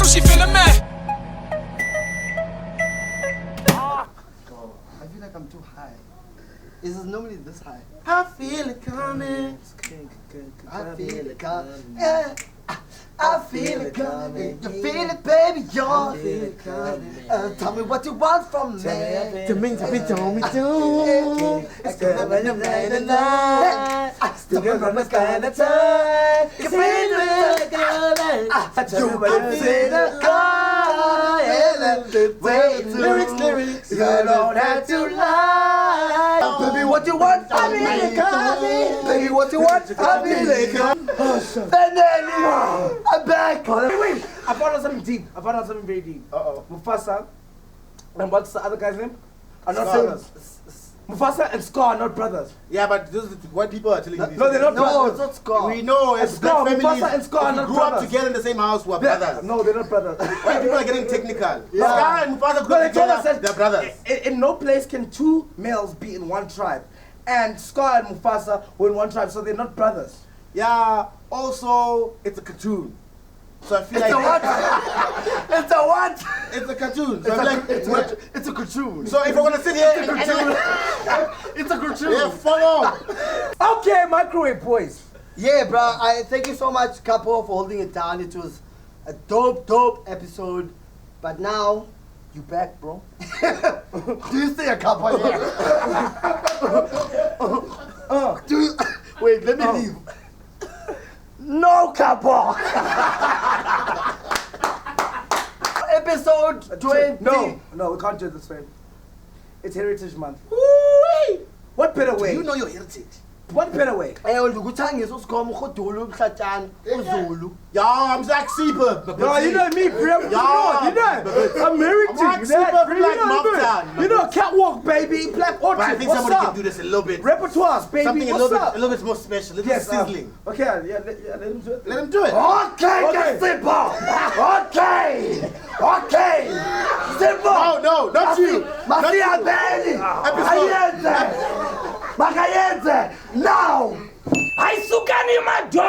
so she feeling mad. I feel like I'm too high. Is it normally this high? I feel it coming. I feel it coming. Yeah. I feel it coming. You feel it, baby, y'all. Feel it coming. Tell me what you want from me. To me, tell me, do. It's gonna be the night and night. Still gonna run this kind of time. You feel it, girl. I tell you what you say the car. Lyrics. You don't have to lie. Baby, what you want from me? Baby, what you want from me? And then I'm back. Wait, I found out something deep. I found out something very deep. Mufasa, and what's the other guy's name? Are not brothers. Mufasa and Scar are not brothers. Yeah, but this is what people are telling you. No, they're not No, brothers. it's not Scar. We know as Scar, black families, Mufasa and Scar are if not we grew up brothers. together in the same house, we're brothers. No, they're not brothers. Why people are getting technical? Yeah. Scar and Mufasa grew No, up they told us together, that they're brothers. in no place can two males be in one tribe. And Scar and Mufasa were in one tribe, so they're not brothers. Yeah, also, it's a cartoon. So I feel It's like... a what? It's a what? It's a cartoon. So I feel like... It's a cartoon. So if we're gonna sit here and... It's a cartoon. Yeah, follow. Okay, microwave boys. Yeah, bro. I thank you so much, Capo, for holding it down. It was a dope episode. But now, you back, bro. Do you stay a Capo here? Do you... Wait, let me leave. No, Capo. Episode 20. No, we can't do it this way. It's Heritage Month. Woo-wee! What better way? You know your heritage. What better way? Ndikuthangisa usigoma ugodolo umhlatshana uZulu. Yeah, I'm like super. No, you know me, bro. Yeah. You know, I'm married I'm to like you. super You black know, mafia. you know, catwalk, baby, black orchid. But I think What's somebody up? can do this a little bit. Repertoires, baby. Something a What's little up? bit more special, a little Yes, bit sizzling. Okay, let him do it. Let him do it. Okay, simple. Okay. Simple. No, not you. Masia Beni. Makayenze. Now. Ayisukani madoda.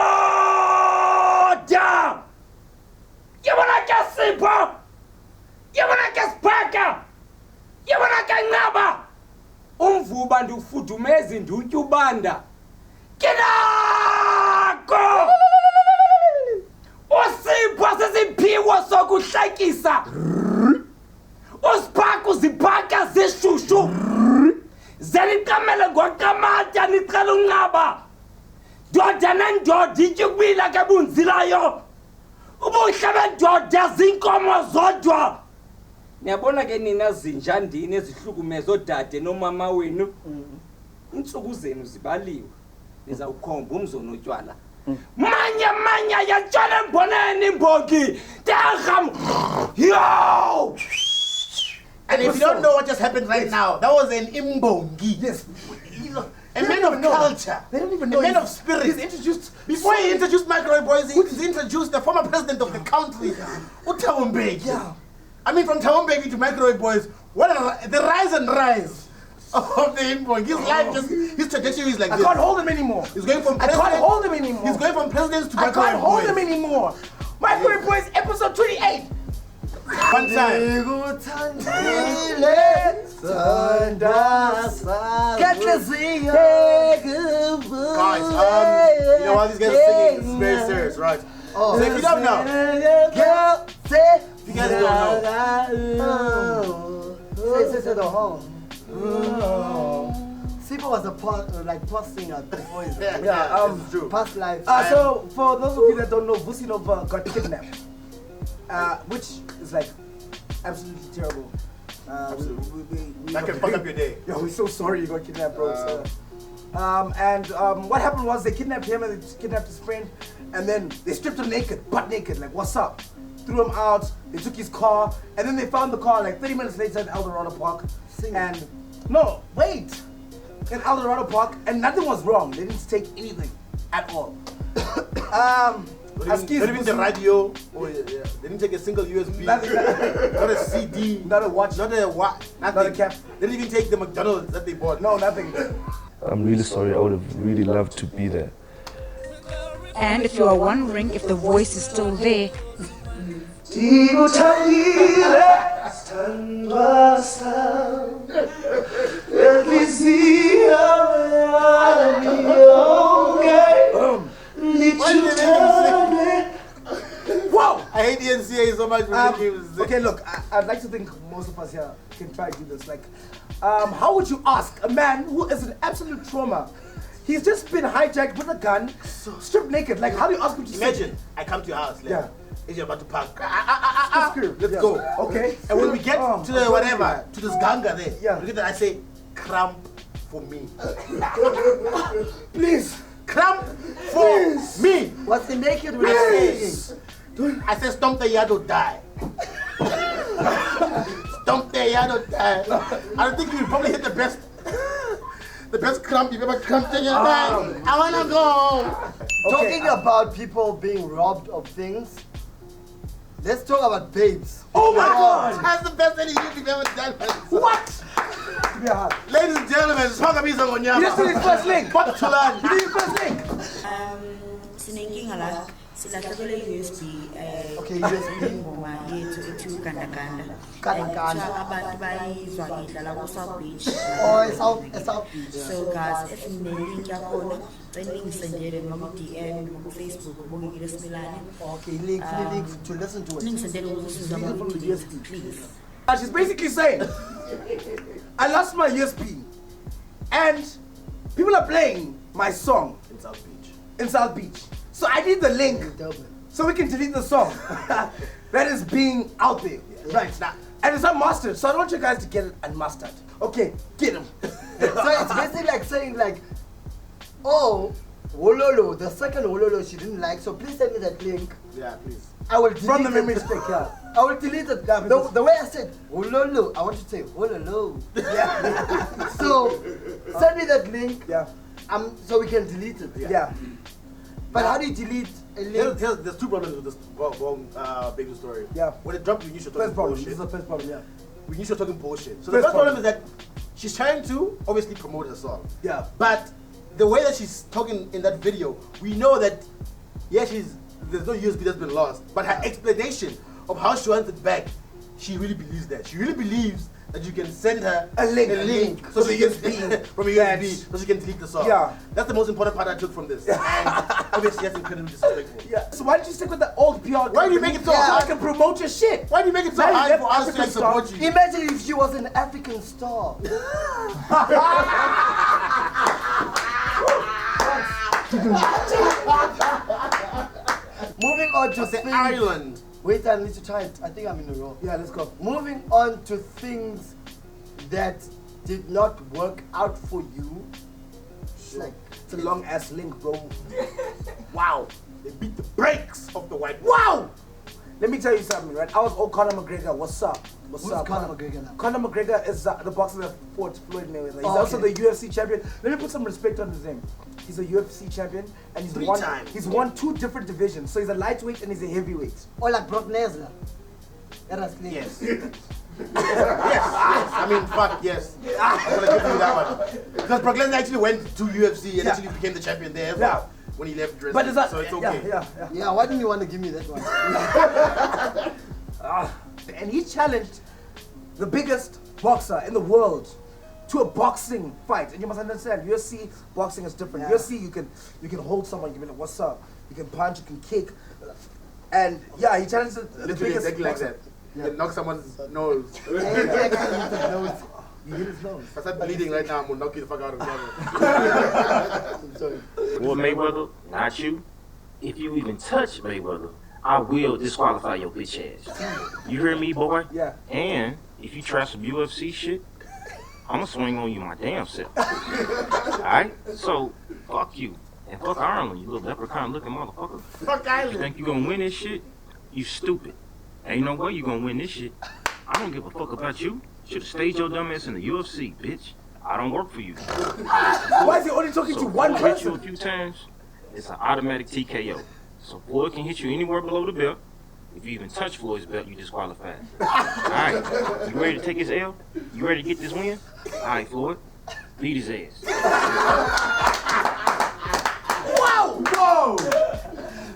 Yabona ka Sipho. Yabona ka Sphaka. Yabona ka Ncaba. Umvuba ndufudumeza induty ubanda. Kinako. Usipho sesiphiwo sokuhlekisa. Usphaka uziphaka zishushu. Zeliqamele ngoqamatya nicela uNcaba. Doda nendoda ityukubila ke bunzilayo. Ubuhle bendoda zinkomo zodwa. Niyabona ke nina zinja ndini ezihlukumeza odade nomama wenu. Insuku zenu zibaliwe. Nizawukhomba umzono otywala. Manya yatshona emboneni imbongi. Dagam. Yo! And if you don't know what just happened right now, that was an imbongi. Yes. A man of culture. They don't even know. A man of spirit. He's introduced. Before he introduced Microwave Boys, he introduced the former president of the country, Thabo Mbeki. Yeah. I mean, from Thabo Mbeki to Microwave Boys, the rise and rise of the imbongi. His life his trajectory is like this. I can't hold him anymore. He's going from I president. can't hold him anymore. He's going from presidents to I Microwave can't hold Boys. him anymore. Microwave Boys, episode 28. One time. Guys, you know what these guys are singing? It's very serious, right? So if you don't know, if you guys don't know, Say the home. Sipho was a past singer before his true. past life. So, for those of you that don't know, Vusi got kidnapped. Which is like absolutely terrible. Absolutely. That can fuck up your day. Yo, we're so sorry you got kidnapped, bro. What happened was they kidnapped him and they kidnapped his friend, and then they stripped him naked, butt naked, like what's up? Threw him out, they took his car, and then they found the car like 30 minutes later in Eldorado Park. And no, wait! In Eldorado Park, and nothing was wrong. They didn't take anything at all. Not even the radio. Oh yeah. They didn't take a single USB. Nothing. Not a CD. Not a watch. Not a watch. Nothing. Not a cap. They didn't even take the McDonald's that they bought. No, nothing. I'm really sorry. I would have really loved to be there. And if you are wondering if the voice is still there, Whoa! I hate the NCA so much. Okay, look, I'd like to think most of us here can try to do this. Like, how would you ask a man who is an absolute trauma? He's just been hijacked with a gun, stripped naked. Like, how do you ask him to Imagine, I come to your house, like, Yeah. is you about to park? Let's go. Okay. And when we get to the whatever, to this ganga there, Yeah. look at that, I say, cramp for me. Please. Cramp for me. Was he naked with his I said, stomp the yard or die. Stomp the yard or die. I don't think you probably hit the best cramp you've ever cramped in your life. I wanna go. Talking about people being robbed of things, let's talk about babes. Oh my God! That's the best thing you've ever done. What? Give me a hug. Ladies and gentlemen, Smoker Misa Gonyama. You just did his first link. What to learn? You did his first link. Sinenkinga la silahlekelwe USB Okay, USB. ingoma yethu ethi ugandaganda Gandaganda. abantu bayizwa idlala ku South Beach Oh, it's out. so guys if nilink yakhona beningisendele noma DM noma Facebook ubongile similane Okay, link to listen to it. ningisendele ukuzizwa ama-videos, please. She's basically saying, I lost my USB, and people are playing my song in South Beach. So I need the link so we can delete the song that is being out there right now. And it's unmastered, so I don't want you guys to get it unmastered. Okay, get him. So it's basically like saying like, oh, Wololo, the second Wololo she didn't like, so please send me that link. Yeah, please. I will delete From the it. memory stick, yeah. I will delete it. The way I said Wololo, I want you to say Wololo. Yeah. So send me that link. Yeah. So we can delete it. Yeah. But how do you delete a link? There's two problems with this baby story. Yeah. When it dropped, we knew she was talking First problem. bullshit. This is the first problem, yeah. We knew she was talking bullshit. So First the first problem problem. is that she's trying to obviously promote her song. Yeah. But the way that she's talking in that video, we know that there's no USB that's been lost. But her explanation of how she wants it back, she really believes that. She really believes that you can send her A link. so she can USB. from a USB so she can delete the song. Yeah. That's the most important part I took from this. And obviously that's incredibly disrespectful. Yeah. So why did you stick with the old PR? Why do you make it so so hard? I can promote your shit? Why do you make it so Now you hard get for us to African support star. you? Imagine if she was an African star. Moving on to The things. island. Wait, I need to try it. I think I'm in a row. Yeah, let's go. Moving on to things that did not work out for you. Like, It's a long ass link, bro. Wow. They beat the brakes off the white. Wow! Let me tell you something, right? I was old Conor McGregor. What's up? What's who's up? Conor McGregor now? Conor McGregor is the boxer that fought Floyd Mayweather. He's Oh, also okay. the UFC champion. Let me put some respect on his name. He's a UFC champion, and Three times. he's won 2 different divisions. So he's a lightweight and he's a heavyweight. Or like Brock Lesnar. Yes. yes. I mean, fuck, yes. I'm gonna give you that one. Because Brock Lesnar actually went to UFC and Yeah. actually became the champion there Yeah. when he left wrestling. But is that so it's okay. Yeah. Yeah, why didn't you want to give me that one? And he challenged the biggest boxer in the world to a boxing fight. And you must understand, UFC boxing is different. Yeah. UFC, you can hold someone, you can be like, what's up? You can punch, you can kick. And yeah, he challenged the Literally biggest exactly like boxer. that. You knock someone's nose. Exactly, with the nose. You hit his nose. If I start bleeding right now, I'm gonna knock you the fuck out of the camera. I'm sorry. Well, Mayweather, not you. If you even touch Mayweather, I will disqualify your bitch ass. You hear me, boy? Yeah. And if you try some UFC shit, I'ma swing on you my damn self. Alright? So, fuck you. And fuck Ireland, you little leprechaun looking motherfucker. Fuck You Island. think you gonna win this shit? You stupid. Ain't no way you gonna win this shit. I don't give a fuck about you. Should've stayed your dumb ass in the UFC, bitch. I don't work for you. Why is he only talking So to if one I hit you a person? few times, it's an automatic TKO. So Floyd can hit you anywhere below the belt. If you even touch Floyd's belt, you disqualified. Alright, you ready to take his L? You ready to get this win? Alright, Floyd, beat his ass. Wow! Whoa!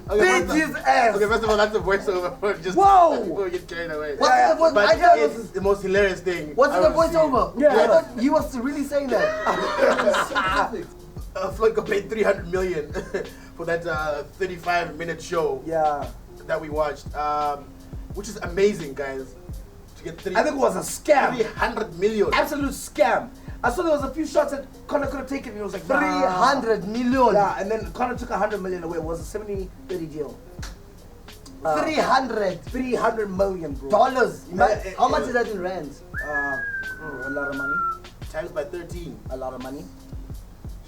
Beat his ass. Okay, first of all, that's a voiceover. Just Whoa! before we get carried away. What's the voice? But I thought it it's was. the most hilarious thing. What's I the would see. voiceover? Yeah. I thought he was really saying that. Floyd got paid 300 million for that 35-minute show Yeah. that we watched, which is amazing, guys. To get I think it was a scam. 300 million. Absolute scam. I saw there was a few shots that Connor could have taken. And he was like, 300 million. Yeah, and then Connor took 100 million away. It was a 70-30 deal. 300 million, bro. dollars. Yeah, How much is that in rands? A lot of money. Times by 13. A lot of money.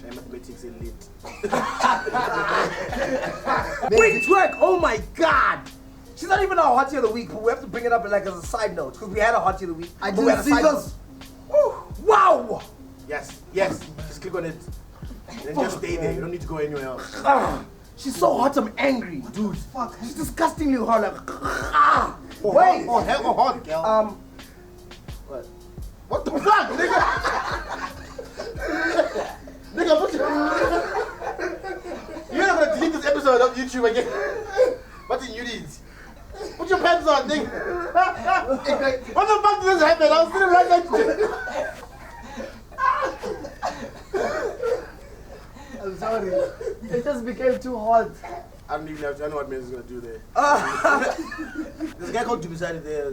Shiny mathematics elite. Wait, twerk! Oh my god! She's not even our hottie of the week, but we have to bring it up like as a side note because we had a hottie of the week. I but we had didn't a see side this. note. Wow! Yes, yes. Just click on it. And just stay there. You don't need to go anywhere else. She's so hot, I'm angry. Dude. Fuck. She's disgustingly hot. Like, Wait. Oh, hell, oh, hot, girl. What? What the fuck, nigga? Nigga, what you're not gonna delete this episode of YouTube again. What did you need? Put your pants on, nigga. What the fuck did this happen? I was sitting right next to you. I'm sorry. It just became too hot. I don't even have to. I know what Men's is gonna do there. There's a guy called Dumisani there.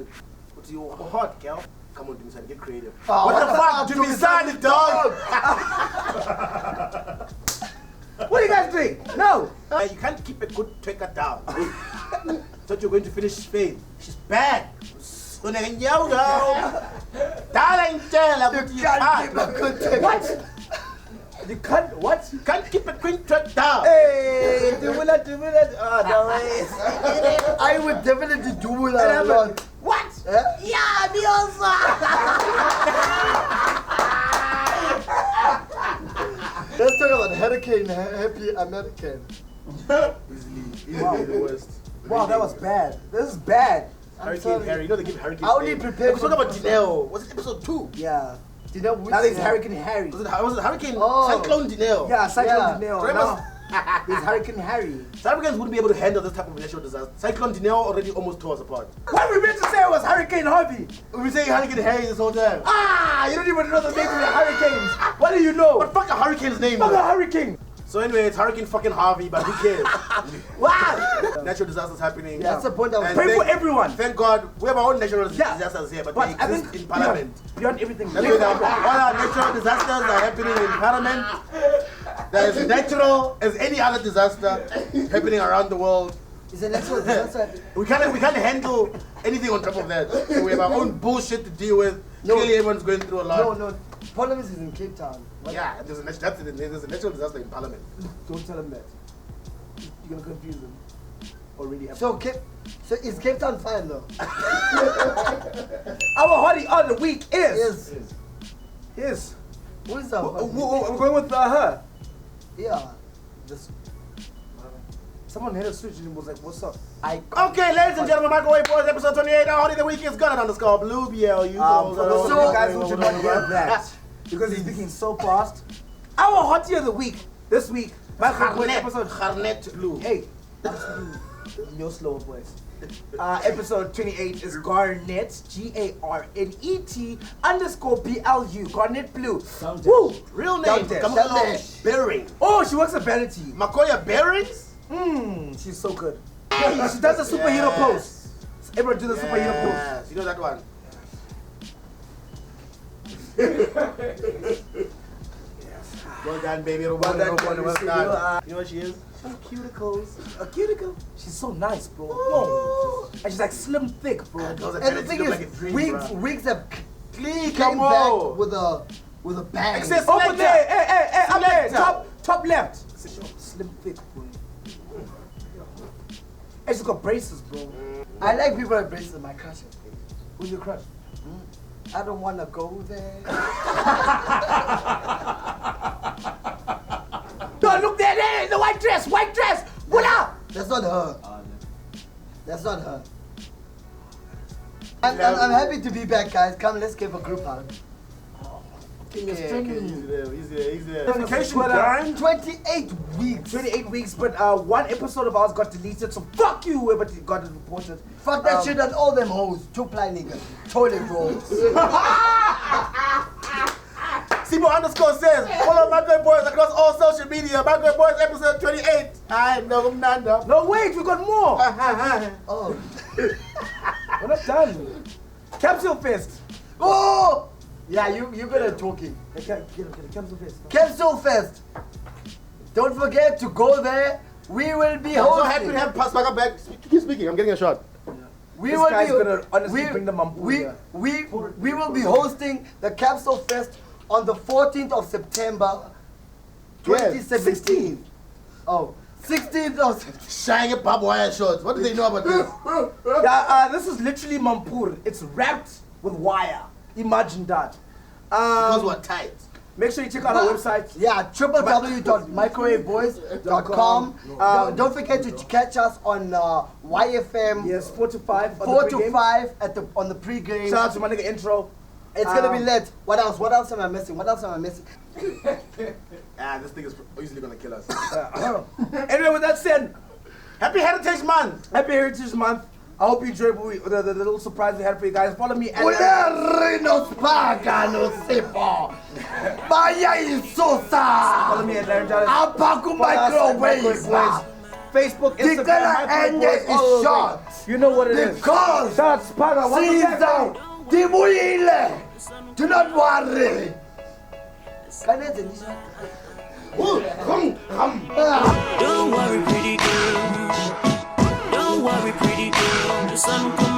What's you hot, girl? Come on, Dumisani, get creative. Oh, what the fuck? Dumisani, dog! What are you guys doing? No! You can't keep a good twerker down. Thought you were going to finish Faith. She's bad. So nigga, yo, darling, What? You can't, what? You can't keep a quick twerk down. Hey, do it. Oh, no way. I would definitely do that a lot. What? Yeah, me also. Let's talk about Hurricane Happy American. Easily the worst. Wow, that was bad. This is bad. Hurricane sorry. Harry, you know they give Hurricane. I only prepared Let's talk for- about Dineo. Was it episode 2? Yeah. Do you know which? Now there's Hurricane Harry. Was it Hurricane Oh. Cyclone Dineo? Yeah, Cyclone Yeah. Dineo. So it was- Now there's Hurricane Harry. South Africans wouldn't be able to handle this type of natural disaster. Cyclone Dineo already almost tore us apart. What we meant to say was Hurricane Harvey. We've been saying Hurricane Harry this whole time. You don't even know the names of the hurricanes. What do you know? But fuck a hurricane's name, Fuck a man. hurricane. So anyway, it's Hurricane fucking Harvey, but who cares? Wow. Natural disasters happening. That's the point I was And Pray for thank- everyone. Thank God, we have our own natural Yeah. disasters here, but But they I exist think in Parliament. beyond everything. That's why all our natural disasters are happening in Parliament. They're as natural as any other disaster happening around the world. It's a natural disaster. We can't handle anything on top of that. So we have our own bullshit to deal with. No. Clearly everyone's going through a lot. No. Parliament is in Cape Town. What? Yeah, there's a natural disaster in Parliament. Don't tell them that. You're gonna confuse them. Already have. So is Cape Town fine though? Our hottie of the week is. Yes. Who is that? We're going with her. Yeah. Just Someone hit a switch and was like, "What's up?" Okay, ladies and gentlemen, Microwave Boys, episode 28. Our hottie of the week is Gunner _ Blue BL. You For those of you guys who so, did not hear that, because he's speaking so fast. Our hottie of the week this week, Microwave Boys episode. Harnet Blue. Hey, your slower voice. Episode 28 is Garnet, GARNET_BLU, Garnet Blue. Woo! Real name, Down Kamalo there. Bearing. Oh, she works at Vanity. Makoya Bearings? She's so good. She does the superhero pose. Everyone do the superhero pose. Yes, you know that one. Well done, baby. Well done, done, well baby. done. You know what she is? Cuticles. A cuticle. She's so nice, bro. Whoa. And she's like slim thick, bro. and the thing is, wigs have came Come back on. with a bang. Excess Over selector. there, hey, up there, Selector. top left. Slim thick, bro. And she's got braces, bro. I like people that braces my crush. Who's your crush? I don't want to go there. No, look there, the white dress. What up? That's not her. That's not her. I'm happy to be back, guys. Come, let's give a group hug. thing is Okay, trending. he's there. Notification time. 28 weeks. 28 weeks, but one episode of ours got deleted, so fuck you whoever got it reported. Fuck that shit and all them hoes. 2-ply niggas. Toilet rolls. Simo_ says, follow my great boys across all social media. My great boys episode 28. I know Nanda. No, wait, we got more. Oh. We're not done. Capsule Fest. Oh! Yeah, you got it talking. Capsule Fest. Capsule Fest. Don't forget to go there. We will be I'm so hosting. happy to have Paspaga back. Keep speaking, I'm getting a shot. We This will guy's be, gonna honestly bring the mampuya. we will be hosting the Capsule Fest on the 14th of September 2017. Oh, 16th of September. Shiny barbed wire shorts. What do they know about this? Yeah, this is literally mampur. It's wrapped with wire. Imagine that. Because we're tight. Make sure you check out our website. Yeah, www.microwaveboys.com. Don't forget to catch us on YFM. Yes, 4 to 5. 4 to 5 on the pre-game. Shout out to my nigga intro. It's gonna be lit. What else? What else am I missing? What else am I missing? This thing is easily gonna kill us. Anyway, with that said, Happy Heritage Month! Happy Heritage Month. I hope you enjoyed the little surprise we had for you guys. Follow me at follow me at Larry Jarvis. Facebook, Instagram, Microwave Boys, all over. You know what it is. Because Shout out to Spaga. Caesar, Tibuyile. Do not worry. Don't worry, pretty girl. Don't worry, pretty girl. The sun will come